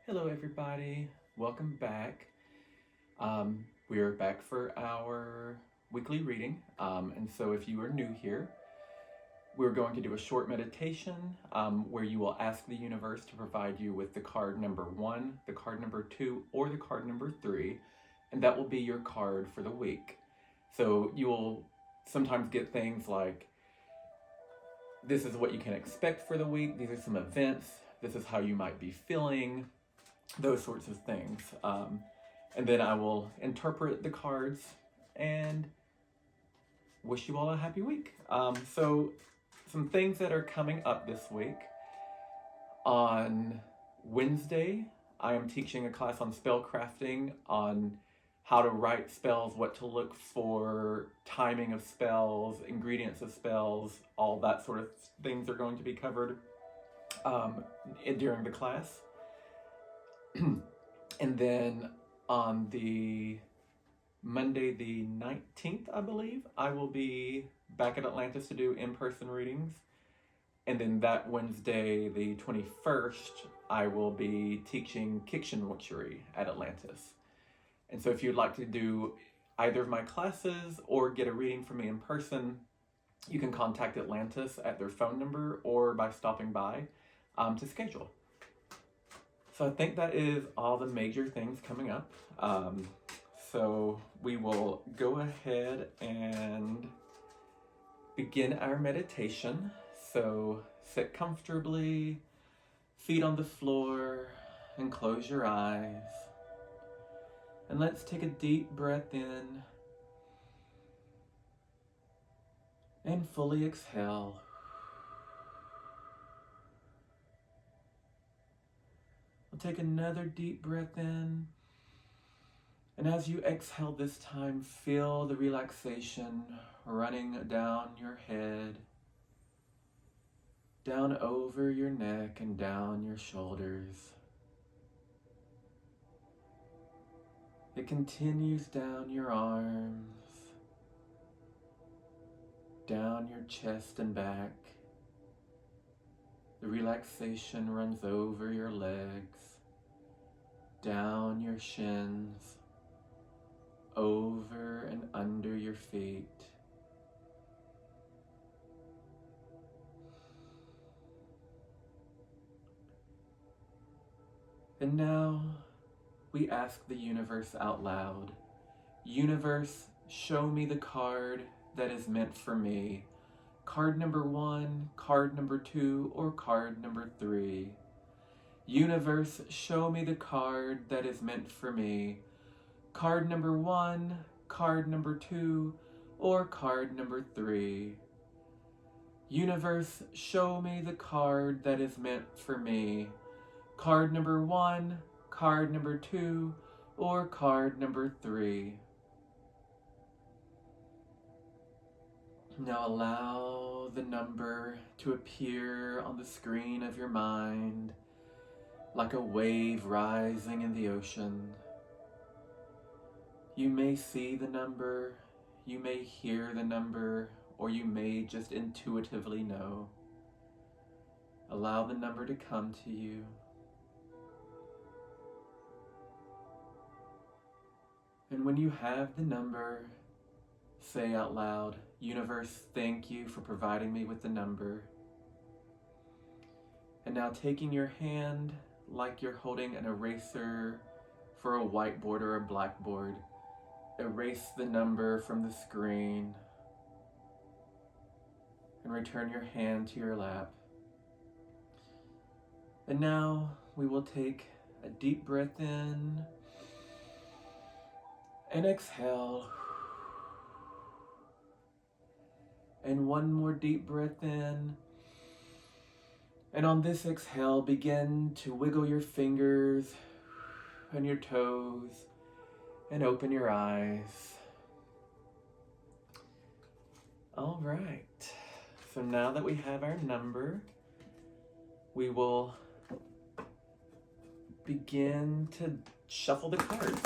Hello everybody, welcome back. We are back for our weekly reading, and so if you are new here, we're going to do a short meditation where you will ask the universe to provide you with the card number 1, the card number 2, or the card number 3, and that will be your card for the week. So you will sometimes get things like, this is what you can expect for the week, these are some events, this is how you might be feeling, those sorts of things. And then I will interpret the cards and wish you all a happy week. So some things that are coming up this week. On Wednesday, I am teaching a class on spell crafting, on how to write spells, what to look for, timing of spells, ingredients of spells, all that sort of things are going to be covered during the class. And then on the Monday the 19th, I believe, I will be back at Atlantis to do in-person readings. And then that Wednesday the 21st, I will be teaching Witchery at Atlantis. And so if you'd like to do either of my classes or get a reading from me in person, you can contact Atlantis at their phone number or by stopping by to schedule. So I think that is all the major things coming up. So we will go ahead and begin our meditation. So sit comfortably, feet on the floor, and close your eyes. And let's take a deep breath in and fully exhale. We'll take another deep breath in, and as you exhale this time, feel the relaxation running down your head, down over your neck and down your shoulders. It continues down your arms, down your chest and back. The relaxation runs over your legs, down your shins, over and under your feet. And now we ask the universe out loud, universe, show me the card that is meant for me. Card number 1, card number 2, or card number 3. Universe, show me the card that is meant for me. Card number 1, card number 2, or card number 3. Universe, show me the card that is meant for me. Card number 1, card number 2, or card number 3. Now allow the number to appear on the screen of your mind like a wave rising in the ocean. You may see the number, you may hear the number, or you may just intuitively know. Allow the number to come to you. And when you have the number, say out loud, universe, thank you for providing me with the number. And now taking your hand like you're holding an eraser for a whiteboard or a blackboard, erase the number from the screen and return your hand to your lap. And now we will take a deep breath in and exhale. And one more deep breath in. And on this exhale, begin to wiggle your fingers and your toes and open your eyes. All right. So now that we have our number, we will begin to shuffle the cards.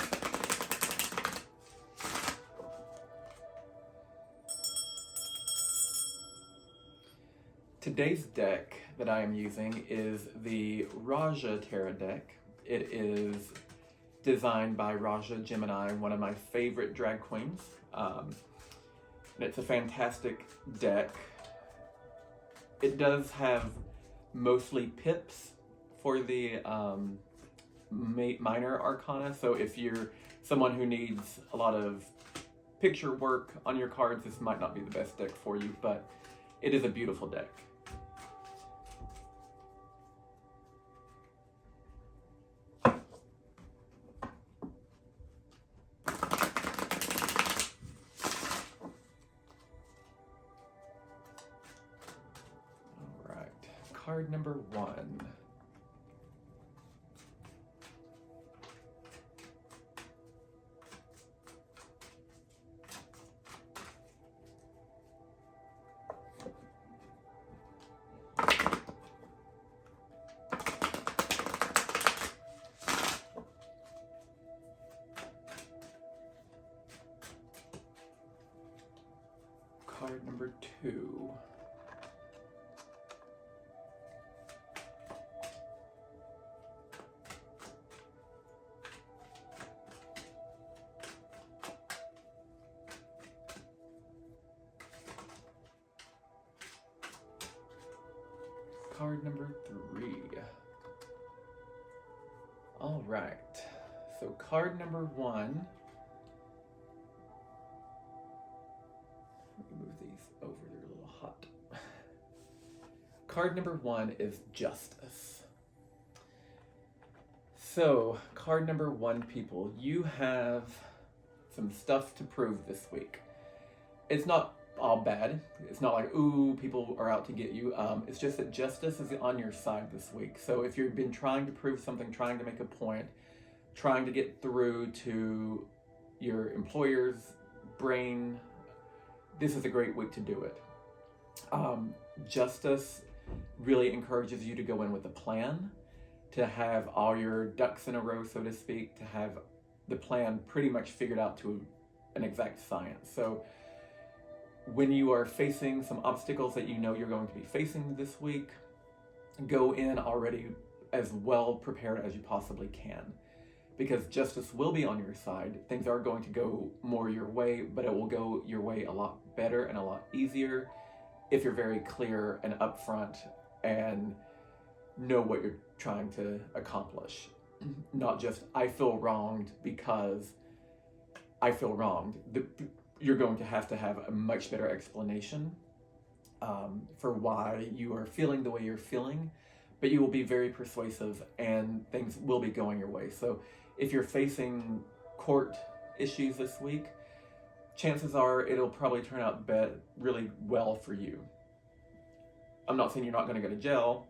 Today's deck that I am using is the Raja Tarot deck. It is designed by Raja Gemini, one of my favorite drag queens. And it's a fantastic deck. It does have mostly pips for the minor arcana, so if you're someone who needs a lot of picture work on your cards, this might not be the best deck for you, but it is a beautiful deck. Card number 1. Card number 2. Card number 3. All right, so card number 1. Let me move these over, they're a little hot. Card number 1 is Justice. So, card number 1, people, you have some stuff to prove this week. It's not all bad. It's not like, ooh, people are out to get you. It's just that justice is on your side this week. So if you've been trying to prove something, trying to make a point, trying to get through to your employer's brain, this is a great week to do it. Justice really encourages you to go in with a plan, to have all your ducks in a row, so to speak, to have the plan pretty much figured out to an exact science. So when you are facing some obstacles that you know you're going to be facing this week, go in already as well prepared as you possibly can, because justice will be on your side. Things are going to go more your way, but it will go your way a lot better and a lot easier if you're very clear and upfront and know what you're trying to accomplish. Not just, I feel wronged because I feel wronged. You're going to have a much better explanation for why you are feeling the way you're feeling, but you will be very persuasive and things will be going your way. So if you're facing court issues this week, chances are it'll probably turn out really well for you. I'm not saying you're not going to go to jail.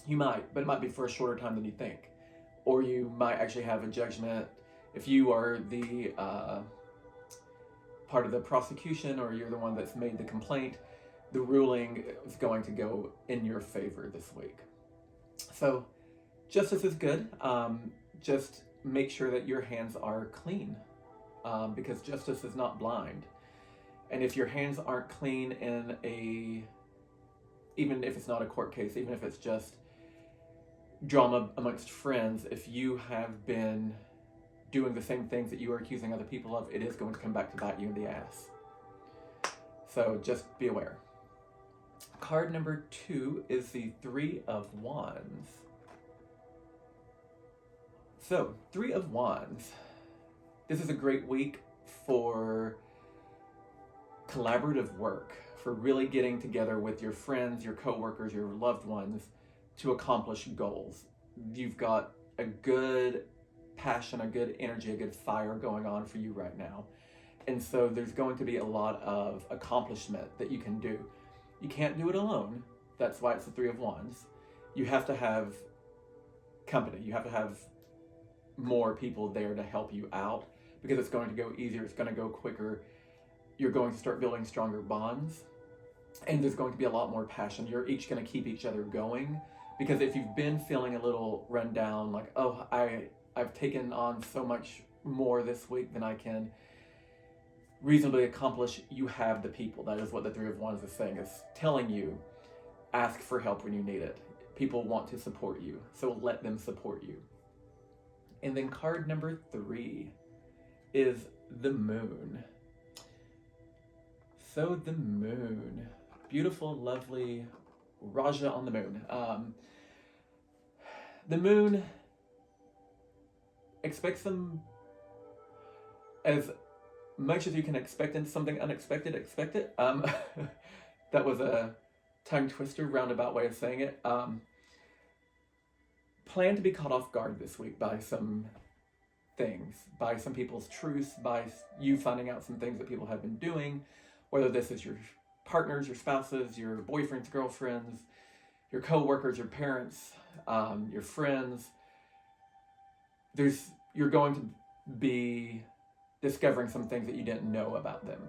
You might, but it might be for a shorter time than you think. Or you might actually have a judgment if you are the part of the prosecution, or you're the one that's made the complaint. The ruling is going to go in your favor this week. So justice is good. Just make sure that your hands are clean, because justice is not blind. And if your hands aren't clean even if it's not a court case, even if it's just drama amongst friends, if you have been doing the same things that you are accusing other people of, it is going to come back to bite you in the ass. So just be aware. Card number 2 is the 3 of Wands. So, 3 of Wands. This is a great week for collaborative work, for really getting together with your friends, your coworkers, your loved ones to accomplish goals. You've got a good passion, a good energy, a good fire going on for you right now. And so there's going to be a lot of accomplishment that you can do. You can't do it alone. That's why it's the 3 of Wands. You have to have company. You have to have more people there to help you out, because it's going to go easier. It's going to go quicker. You're going to start building stronger bonds, and there's going to be a lot more passion. You're each going to keep each other going, because if you've been feeling a little run down, like, oh, I've taken on so much more this week than I can reasonably accomplish, you have the people. That is what the 3 of Wands is saying. It's telling you, ask for help when you need it. People want to support you, so let them support you. And then card number 3 is the moon. So the moon, beautiful, lovely Raja on the moon. The moon, expect some, as much as you can expect in something unexpected, expect it. That was a tongue twister, roundabout way of saying it. Plan to be caught off guard this week by some things, by some people's truths, by you finding out some things that people have been doing, whether this is your partners, your spouses, your boyfriends, girlfriends, your co-workers, your parents, your friends. You're going to be discovering some things that you didn't know about them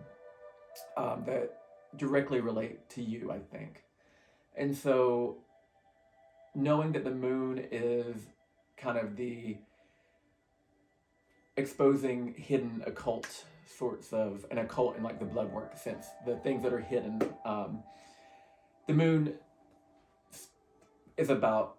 that directly relate to you, I think. And so knowing that the moon is kind of the exposing hidden occult sorts of, an occult in like the blood work sense, the things that are hidden. The moon is about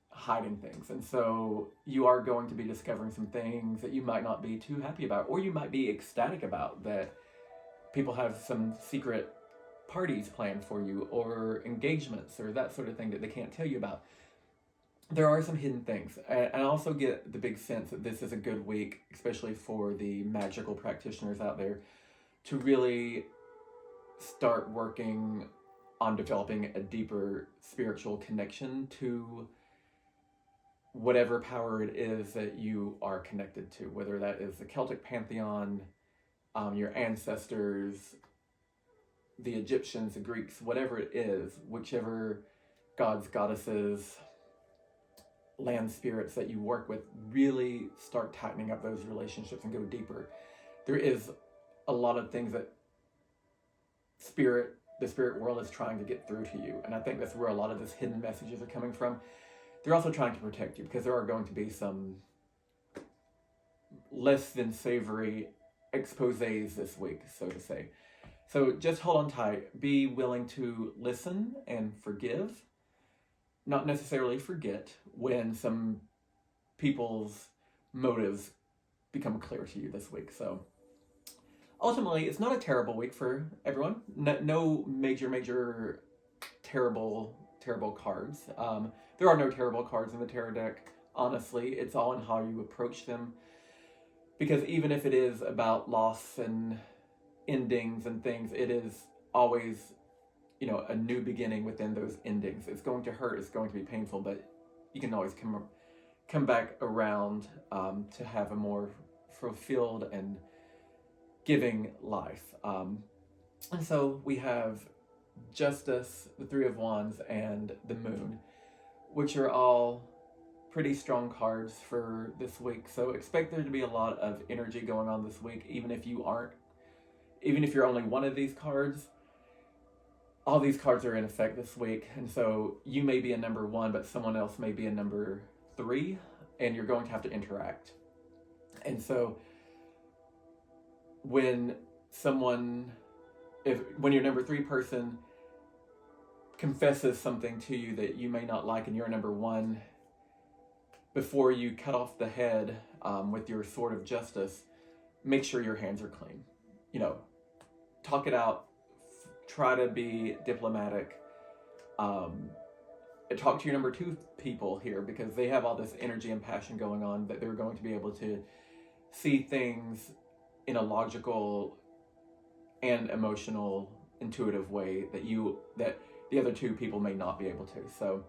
hiding things, and so you are going to be discovering some things that you might not be too happy about, or you might be ecstatic about, that people have some secret parties planned for you, or engagements, or that sort of thing that they can't tell you about. There are some hidden things, and I also get the big sense that this is a good week, especially for the magical practitioners out there, to really start working on developing a deeper spiritual connection to whatever power it is that you are connected to, whether that is the Celtic pantheon, your ancestors, the Egyptians, the Greeks, whatever it is, whichever gods, goddesses, land spirits that you work with, really start tightening up those relationships and go deeper. There is a lot of things that the spirit world is trying to get through to you, and I think that's where a lot of these hidden messages are coming from. They're also trying to protect you, because there are going to be some less than savory exposés this week, so to say. So just hold on tight. Be willing to listen and forgive, not necessarily forget, when some people's motives become clear to you this week. So ultimately, it's not a terrible week for everyone. No major terrible cards. There are no terrible cards in the tarot deck. Honestly, it's all in how you approach them. Because even if it is about loss and endings and things, it is always, a new beginning within those endings. It's going to hurt, it's going to be painful, but you can always come back around to have a more fulfilled and giving life. And so we have Justice, the Three of Wands, and the Moon, which are all pretty strong cards for this week. So expect there to be a lot of energy going on this week, even if you're only one of these cards. All these cards are in effect this week, and so you may be a number 1, but someone else may be a number 3, and you're going to have to interact. And so when your number 3 person confesses something to you that you may not like, and you're a number 1, before you cut off the head with your sword of justice, make sure your hands are clean. Talk it out. Try to be diplomatic. Talk to your number 2 people here, because they have all this energy and passion going on, that they're going to be able to see things in a logical and emotional, intuitive way that the other 2 people may not be able to. So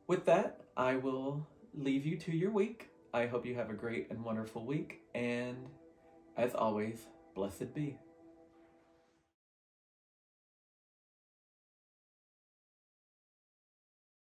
with that, I will leave you to your week. I hope you have a great and wonderful week, and as always, blessed be.